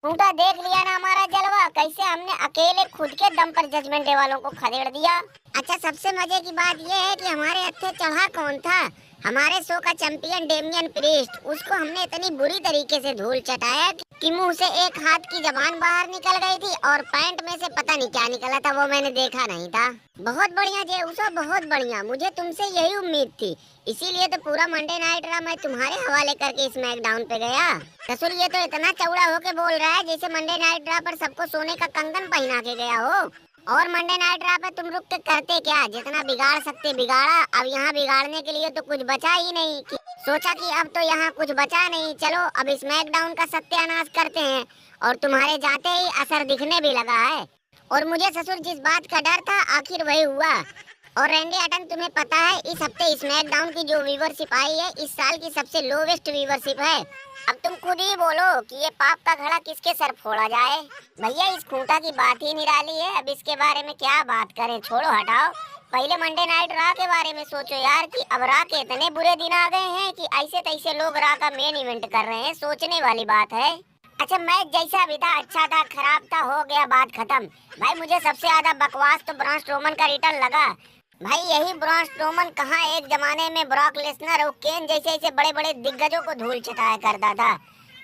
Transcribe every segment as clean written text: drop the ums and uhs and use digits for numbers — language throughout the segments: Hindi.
टूटा देख लिया ना हमारा जलवा, कैसे हमने अकेले खुद के दम पर जजमेंट डे वालों को खदेड़ दिया। अच्छा, सबसे मजे की बात ये है कि हमारे हत्थे चढ़ा कौन था? हमारे शो का चैंपियन डेमियन प्रीस्ट। उसको हमने इतनी बुरी तरीके से धूल चटाया कि मुंह से एक हाथ की जबान बाहर निकल गई थी और पैंट में से पता नहीं क्या निकला था, वो मैंने देखा नहीं था। बहुत बढ़िया जेऊसा, बहुत बढ़िया, मुझे तुमसे यही उम्मीद थी। इसीलिए तो पूरा मंडे नाइट रा मैं तुम्हारे हवाले करके स्मैकडाउन पे गया। ससुर ये तो इतना चौड़ा होके बोल रहा है जैसे मंडे नाइट ड्रा पर सबको सोने का कंगन पहना के गया हो। और मंडे नाइट ड्रा पर तुम रुक के करते क्या? जितना बिगाड़ सकते बिगाड़ा। अब यहाँ बिगाड़ने के लिए तो कुछ बचा ही नहीं। सोचा कि अब तो यहाँ कुछ बचा नहीं, चलो अब स्मैकडाउन का सत्यानाश करते हैं। और तुम्हारे जाते ही असर दिखने भी लगा है। और मुझे ससुर जिस बात का डर था आखिर वही हुआ। और रैंडी अटन, तुम्हें पता है इस हफ्ते स्मैकडाउन की जो व्यूवरशिप आई है इस साल की सबसे लोवेस्ट व्यूवरशिप है। अब तुम खुद ही बोलो कि ये पाप का घड़ा किसके सर फोड़ा जाए। भैया इस खूंटा की बात ही निराली है, अब इसके बारे में क्या बात करें, छोड़ो हटाओ। पहले मंडे नाइट रा के बारे में सोचो यार कि अब रा के इतने बुरे दिन आ गए हैं कि ऐसे तैसे लोग रा का मेन इवेंट कर रहे हैं, सोचने वाली बात है। अच्छा, मैच जैसा भी था, अच्छा था खराब था, हो गया बात खत्म। भाई मुझे सबसे ज्यादा बकवास तो ब्रॉन स्ट्रोमन का रिटर्न लगा। भाई यही ब्रॉन स्ट्रोमन कहाँ एक जमाने में ब्रॉक लेसनर और केन जैसे ऐसे बड़े बड़े दिग्गजों को धूल चटाया करता था।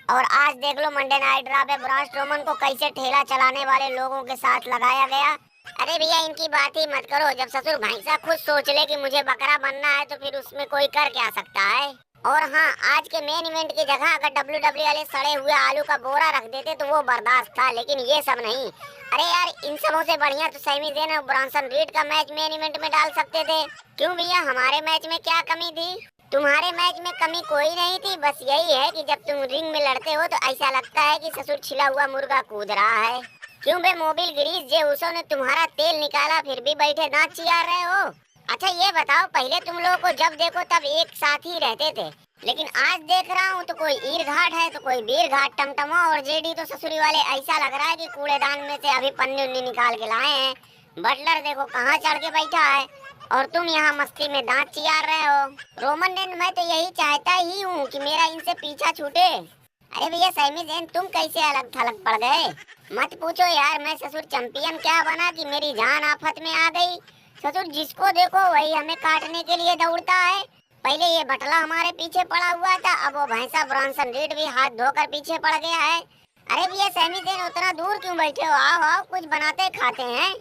और आज देख लो मंडे नाइट ड्रा पे ब्रॉन स्ट्रोमन को कैसे ठेला चलाने वाले लोगों के साथ लगाया गया। अरे भैया इनकी बात ही मत करो, जब ससुर भैंसा खुद सोच ले कि मुझे बकरा बनना है तो फिर उसमें कोई कर क्या सकता है। और हाँ, आज के मेन इवेंट की जगह अगर WWE वाले सड़े हुए आलू का बोरा रख देते तो वो बर्दाश्त था, लेकिन ये सब नहीं। अरे यार इन सबों से बढ़िया तो सैमी ज़ेन और ब्रॉन्सन रीड का मैच मेन इवेंट में डाल सकते थे। क्यों भैया, हमारे मैच में क्या कमी थी? तुम्हारे मैच में कमी कोई नहीं थी, बस यही है कि जब तुम रिंग में लड़ते हो तो ऐसा लगता है कि ससुर छिला हुआ मुर्गा कूद रहा है। क्यों बे मोबिल ग्रीस, जे उसो ने तुम्हारा तेल निकाला फिर भी बैठे दांत चियार रहे हो। अच्छा ये बताओ, पहले तुम लोगों को जब देखो तब एक साथ ही रहते थे, लेकिन आज देख रहा हूँ तो कोई ईर घाट है तो कोई वीर घाट। टमटमा और जेडी तो ससुरी वाले ऐसा लग रहा है कि कूड़ेदान में से अभी पन्नी उन्नी निकाल के लाए हैं। बटलर देखो कहाँ चढ़ के बैठा है और तुम यहाँ मस्ती में दांत चियार रहे हो। रोमन रेन, मैं तो यही चाहता ही हूँ कि मेरा इनसे पीछा छूटे। अरे भैया सैमी ज़ेन, तुम कैसे अलग थलग पड़ गए? मत पूछो यार, मैं ससुर चैंपियन क्या बना कि मेरी जान आफत में आ गई। ससुर जिसको देखो वही हमें काटने के लिए दौड़ता है। पहले ये बटला हमारे पीछे पड़ा हुआ था, अब वो भैंसा ब्रॉन्सन रीड भी हाथ धोकर पीछे पड़ गया है। अरे भैया सैमी ज़ेन, उतना दूर क्यों बैठे हो? आओ आओ, कुछ बनाते खाते हैं।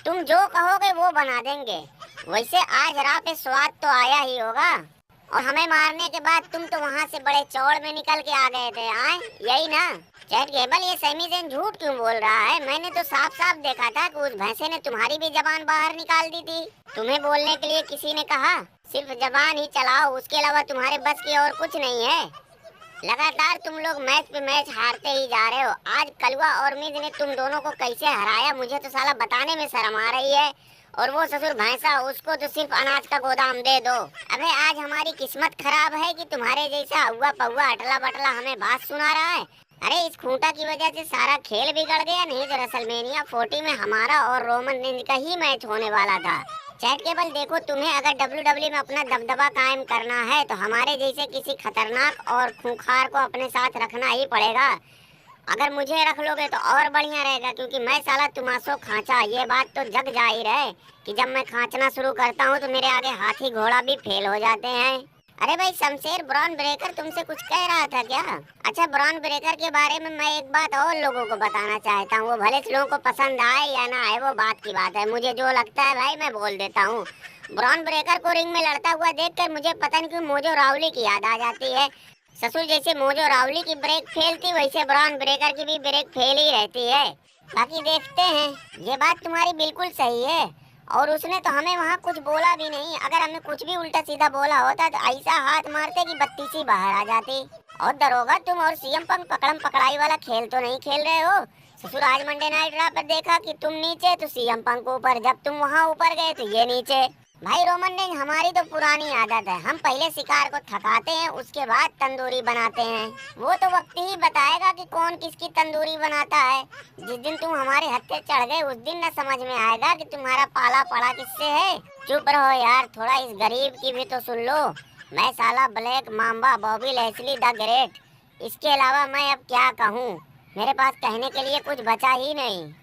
तुम जो कहोगे वो बना देंगे। वैसे आज रात पे स्वाद तो आया ही होगा। और हमें मारने के बाद तुम तो वहाँ से बड़े चौड़ में निकल के आ गए थे, आए यही ना? चैट गेबल, ये सैमी ज़ेन झूठ क्यों बोल रहा है? मैंने तो साफ साफ देखा था कि उस भैंसे ने तुम्हारी भी जबान बाहर निकाल दी थी। तुम्हें बोलने के लिए किसी ने कहा? सिर्फ जबान ही चलाओ, उसके अलावा तुम्हारे बस की और कुछ नहीं है। लगातार तुम लोग मैच पे मैच हारते ही जा रहे हो। आज कलवा और मिज ने तुम दोनों को कैसे हराया मुझे तो साला बताने में शर्म आ रही है। और वो ससुर भैंसा, उसको तो सिर्फ अनाज का गोदाम दे दो। अबे आज हमारी किस्मत खराब है कि तुम्हारे जैसा हुआ पहुआ अटला बटला हमें बात सुना रहा है। अरे इस खूंटा की वजह से सारा खेल बिगड़ गया। नहीं तो रेसलमेनिया 40 में हमारा और रोमन रेंज का ही मैच होने वाला था। चैट केबल देखो, तुम्हें अगर WWE में अपना दबदबा कायम करना है तो हमारे जैसे किसी खतरनाक और खूंखार को अपने साथ रखना ही पड़ेगा। अगर मुझे रख लोगे तो और बढ़िया रहेगा, क्योंकि मैं साला तुमासो खांचा। ये बात तो जग जाहिर है कि जब मैं खांचना शुरू करता हूँ तो मेरे आगे हाथी घोड़ा भी फेल हो जाते हैं। अरे भाई शमशेर, ब्रॉन ब्रेकर तुमसे कुछ कह रहा था क्या? अच्छा, ब्रॉन ब्रेकर के बारे में मैं एक बात और लोगों को बताना चाहता हूँ। वो भले लोगों को पसंद आए या ना आए वो बात की बात है, मुझे जो लगता है भाई मैं बोल देता हूँ। ब्रॉन ब्रेकर को रिंग में लड़ता हुआ देखकर मुझे पता नहीं क्यों मोजो रावली की याद आ जाती है। ससुर जैसे मोजो रावली की ब्रेक फेल थी वैसे ब्रॉन ब्रेकर की भी ब्रेक फेल ही रहती है। बाकी देखते हैं। ये बात तुम्हारी बिल्कुल सही है। और उसने तो हमें वहाँ कुछ बोला भी नहीं। अगर हमने कुछ भी उल्टा सीधा बोला होता तो ऐसा हाथ मारते कि बत्ती सी बाहर आ जाती। और दरोगा, तुम और सीएम पंग पकड़म पकड़ाई वाला खेल तो नहीं खेल रहे हो। ससुर आज मंडे नाइट ड्रा पर देखा कि तुम नीचे तो सीएम पंग ऊपर, जब तुम वहाँ ऊपर गए तो ये नीचे। भाई रोमन ने हमारी तो पुरानी आदत है, हम पहले शिकार को थकाते हैं उसके बाद तंदूरी बनाते हैं। वो तो वक्त ही बताएगा कि कौन किसकी तंदूरी बनाता है। जिस दिन तुम हमारे हत्थे चढ़ गए उस दिन न समझ में आएगा कि तुम्हारा पाला पड़ा किससे है। चुप रहो यार, थोड़ा इस गरीब की भी तो सुन लो। मैं साला black mamba Bobby Lashley the great, इसके अलावा मैं अब क्या कहूँ। मेरे पास कहने के लिए कुछ बचा ही नहीं।